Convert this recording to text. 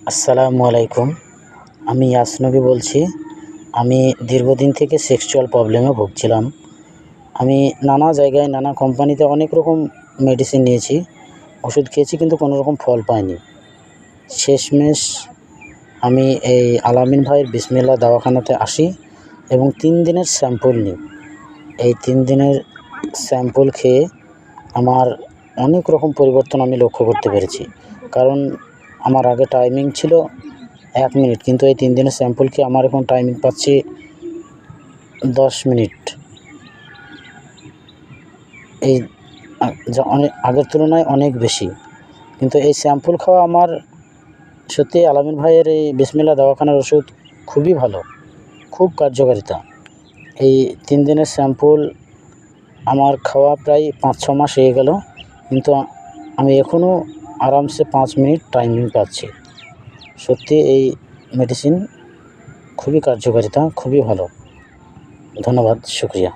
আসসালামু আলাইকুম। আমি ইয়াসনবী বলছি। আমি দীর্ঘদিন থেকে সেক্সুয়াল প্রবলেমে ভুগছিলাম। আমি নানা জায়গায় নানা কোম্পানিতে অনেক রকম মেডিসিন নিয়েছি, ওষুধ খেয়েছি, কিন্তু কোনো রকম ফল পাইনি। শেষমেশ আমি এই আলামিন ভাইয়ের বিসমিল্লাহ দাওয়াখানাতে আসি এবং 3 দিনের স্যাম্পল নিই। এই 3 দিনের স্যাম্পল খেয়ে আমার অনেক রকম পরিবর্তন আমি লক্ষ্য করতে পেরেছি। কারণ আমার আগে টাইমিং ছিল 1 মিনিট, কিন্তু এই 3 দিনের স্যাম্পল খেয়ে আমার এখন টাইমিং পাচ্ছি 10 মিনিট। এই যা অনেক আগের তুলনায় অনেক বেশি। কিন্তু এই স্যাম্পল খাওয়া আমার সত্যি আলামিন ভাইয়ের এই বিসমিল্লাহ দাওয়াখানার ওষুধ খুবই ভালো, খুব কার্যকারিতা। এই 3 দিনের স্যাম্পল আমার খাওয়া প্রায় 5-6 মাস হয়ে গেল, কিন্তু আমি এখনও আরামসে 5 মিনিট টাইমিং পাচ্ছি। সত্যি এই মেডিসিন খুবই কার্যকারিতা, খুবই ভালো। ধন্যবাদ, শুকরিয়া।